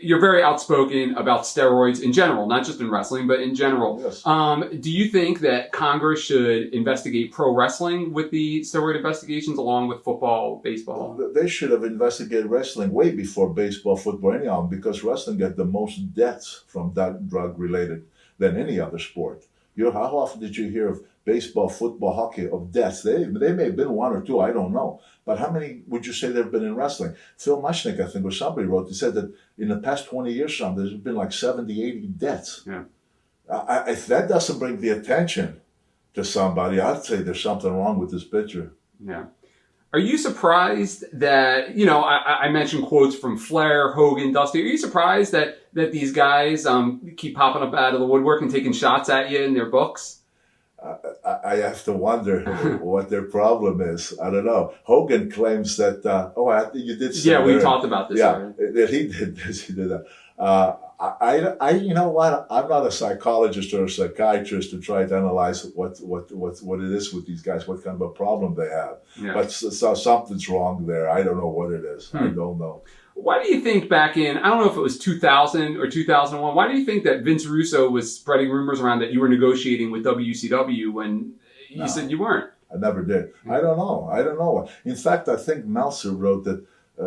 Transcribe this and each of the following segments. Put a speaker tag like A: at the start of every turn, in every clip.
A: You're very outspoken about steroids in general, not just in wrestling, but in general.
B: Yes.
A: Do you think that Congress should investigate pro wrestling with the steroid investigations along with football, baseball?
B: They should have investigated wrestling way before baseball, football, anyhow, because wrestling got the most deaths from that drug related than any other sport. How often did you hear of baseball, football, hockey of deaths? They may have been one or two, I don't know. But how many would you say there have been in wrestling? Phil Mushnick, I think, or somebody wrote, he said that in the past 20 years, there's been like 70, 80 deaths.
A: Yeah.
B: If that doesn't bring the attention to somebody, I'd say there's something wrong with this picture.
A: Yeah. Are you surprised that, I mentioned quotes from Flair, Hogan, Dusty. Are you surprised that these guys keep popping up out of the woodwork and taking shots at you in their books?
B: I have to wonder what their problem is. I don't know. Hogan claims that, I think you did say
A: yeah, we talked about this.
B: Yeah, that he did this, he did that. You know what? I'm not a psychologist or a psychiatrist to try to analyze what it is with these guys, what kind of a problem they have.
A: Yeah.
B: But so something's wrong there. I don't know what it is. I don't know.
A: Why do you think back in, I don't know if it was 2000 or 2001, why do you think that Vince Russo was spreading rumors around that you were negotiating with WCW when you said you weren't?
B: I never did. I don't know. In fact, I think Meltzer wrote that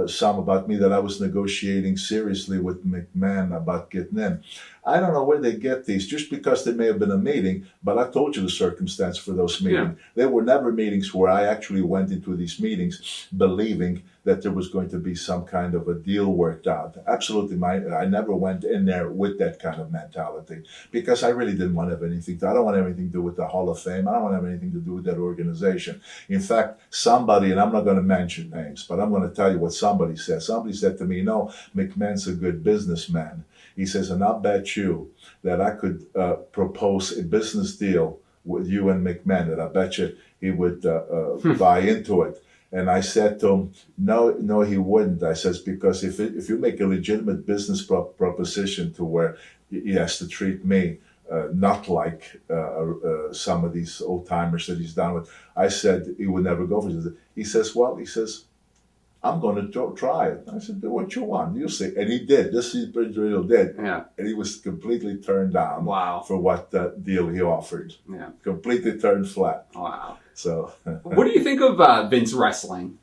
B: some about me that I was negotiating seriously with McMahon about getting in. I don't know where they get these, just because there may have been a meeting, but I told you the circumstance for those meetings.
A: Yeah.
B: There were never meetings where I actually went into these meetings believing that there was going to be some kind of a deal worked out. Absolutely, I never went in there with that kind of mentality, because I really didn't want to have anything I don't want to have anything to do with the Hall of Fame. I don't want to have anything to do with that organization. In fact, somebody, and I'm not going to mention names, but I'm going to tell you what somebody said. Somebody said to me, McMahon's a good businessman. He says, and I'll bet you that I could propose a business deal with you and McMahon, and I bet you he would buy into it. And I said to him, no, he wouldn't. I says, because if you make a legitimate business proposition to where he has to treat me not like some of these old timers that he's done with, I said he would never go for it. He says, I'm going to try it. I said, do what you want. You'll see. And he did. This he really did.
A: Yeah.
B: And he was completely turned down for what deal he offered.
A: Yeah.
B: Completely turned flat.
A: Wow.
B: So.
A: What do you think of Vince wrestling?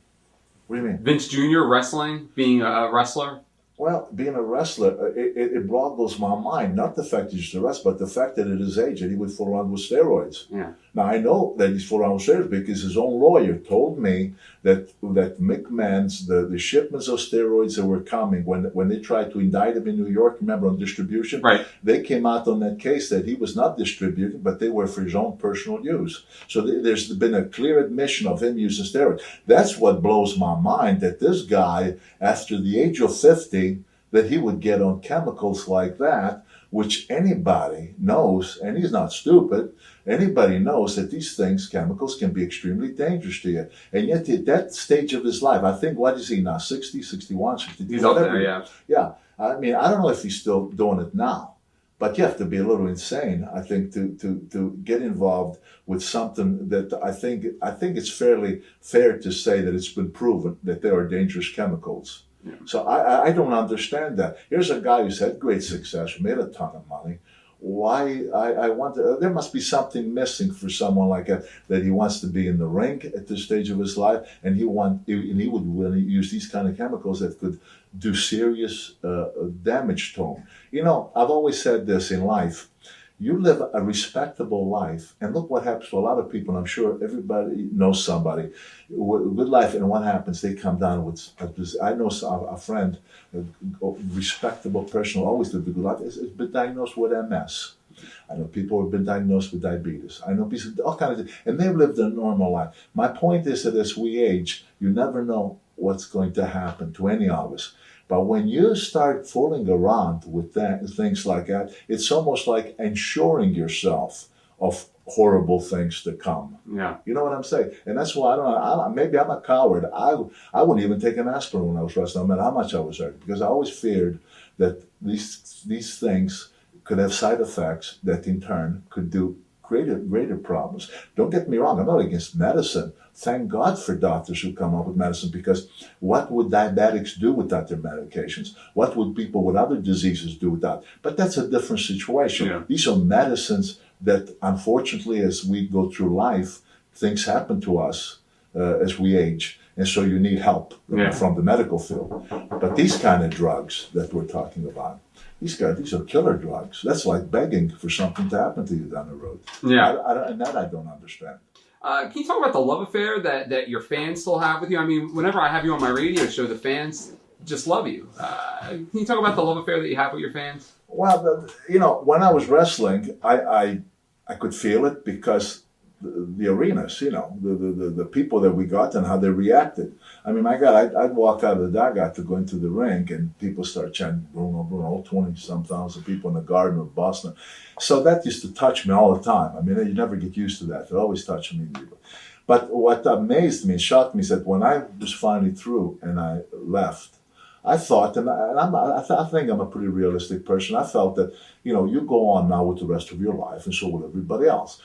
B: What do you mean?
A: Vince Jr. wrestling, being a wrestler?
B: Well, being a wrestler, it boggles my mind. Not the fact he's a wrestler, but the fact that at his age that he would fool around with steroids.
A: Yeah.
B: Now, I know that he's fooling around with steroids because his own lawyer told me that McMahon's, the shipments of steroids that were coming, when they tried to indict him in New York, remember, on distribution?
A: Right.
B: They came out on that case that he was not distributing, but they were for his own personal use. So there's been a clear admission of him using steroids. That's what blows my mind, that this guy, after the age of 50, that he would get on chemicals like that, which anybody knows, and he's not stupid, anybody knows that these things, chemicals, can be extremely dangerous to you. And yet at that stage of his life, I think, what is he now, 60, 61, 62?
A: He's up there, yeah.
B: Yeah. I mean, I don't know if he's still doing it now, but you have to be a little insane, I think, to get involved with something that I think it's fairly fair to say that it's been proven that there are dangerous chemicals. Yeah. So I don't understand that. Here's a guy who's had great success, made a ton of money. Why I want there must be something missing for someone like that he wants to be in the ring at this stage of his life, and he would really use these kind of chemicals that could do serious damage to him. I've always said this in life. You live a respectable life, and look what happens to a lot of people. And I'm sure everybody knows somebody with a good life, and what happens? They come down with. I know a friend, a respectable person who always lived a good life, has been diagnosed with MS. I know people who have been diagnosed with diabetes. I know people, all kinds of, and they've lived a normal life. My point is that as we age, you never know what's going to happen to any of us. But when you start fooling around with things like that, it's almost like ensuring yourself of horrible things to come.
A: Yeah. You
B: know what I'm saying? And that's why maybe I'm a coward. I wouldn't even take an aspirin when I was wrestling, no matter how much I was hurt, because I always feared that these things could have side effects that in turn could greater problems. Don't get me wrong, I'm not against medicine. Thank God for doctors who come up with medicine, because what would diabetics do without their medications? What would people with other diseases do without? But that's a different situation.
A: Yeah.
B: These are medicines that, unfortunately, as we go through life, things happen to us as we age. And so you need help from the medical field. But these kind of drugs that we're talking about, these are killer drugs. That's like begging for something to happen to you down the road.
A: Yeah.
B: And that I don't understand.
A: Can you talk about the love affair that your fans still have with you? I mean, whenever I have you on my radio show, the fans just love you. Can you talk about the love affair that you have with your fans?
B: Well, when I was wrestling, I could feel it, because the arenas, the people that we got and how they reacted. I mean, my God, I'd walk out of the dugout to go into the ring, and people start chanting Bruno, Bruno, 20-some thousand people in the Garden of Boston. So that used to touch me all the time. I mean, you never get used to that. It always touched me. But what amazed me, shocked me, is that when I was finally through and I left, I thought, I think I'm a pretty realistic person. I felt that, you go on now with the rest of your life, and so will everybody else.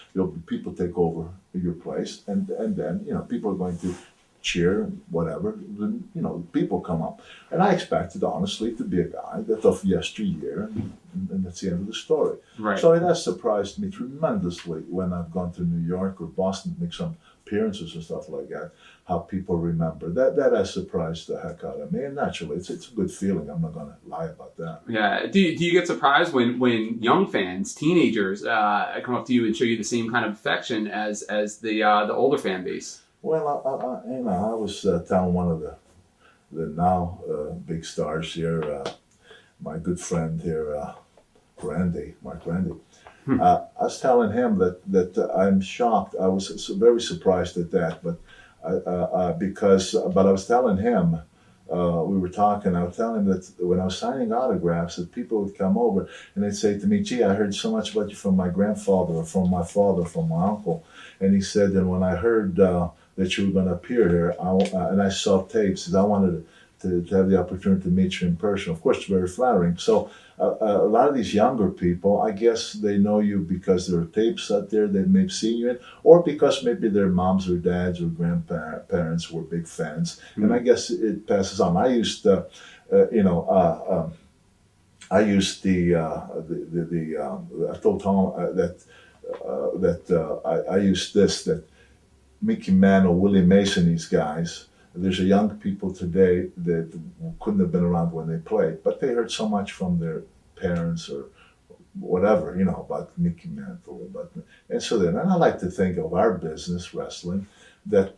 B: People take over your place, and then, people are going to cheer, whatever. Then, people come up. And I expected, honestly, to be a guy that of yesteryear, and that's the end of the story.
A: Right.
B: So it has surprised me tremendously when I've gone to New York or Boston to make some appearances and stuff like that, how people remember. That has surprised the heck out of me. And naturally, it's a good feeling. I'm not going to lie about that.
A: Yeah. Do you get surprised when young fans, teenagers, come up to you and show you the same kind of affection as the older fan base?
B: Well, I was telling one of the now big stars here, my good friend here, Mark Randy. I was telling him that I'm shocked. I was very surprised at that, but I was telling him, we were talking, I was telling him that when I was signing autographs, that people would come over and they'd say to me, gee, I heard so much about you from my grandfather, or from my father, from my uncle. And he said, and when I heard that you were going to appear here, and I saw tapes, I wanted to have the opportunity to meet you in person. Of course, it's very flattering. So a lot of these younger people, I guess they know you because there are tapes out there they may have seen you in, or because maybe their moms or dads or grandparents were big fans. Mm-hmm. And I guess it passes on. I used, I told Tom I used this, that Mickey Mantle, Willie Mason, these guys, there's a young people today that couldn't have been around when they played, but they heard so much from their parents or whatever, about Mickey Mantle. And so then, and I like to think of our business, wrestling, that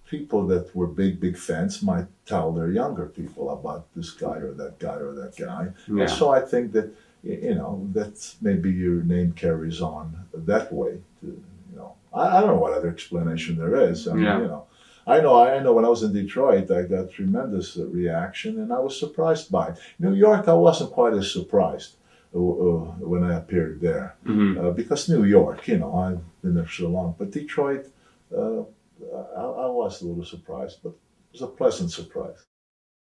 B: people that were big fans might tell their younger people about this guy or that guy or that guy. Yeah. And so I think that, that maybe your name carries on that way. I don't know what other explanation there is. I mean, I know when I was in Detroit, I got tremendous reaction, and I was surprised by it. New York, I wasn't quite as surprised when I appeared there. Mm-hmm. Because New York, I've been there so long. But Detroit, I was a little surprised, but it was a pleasant surprise.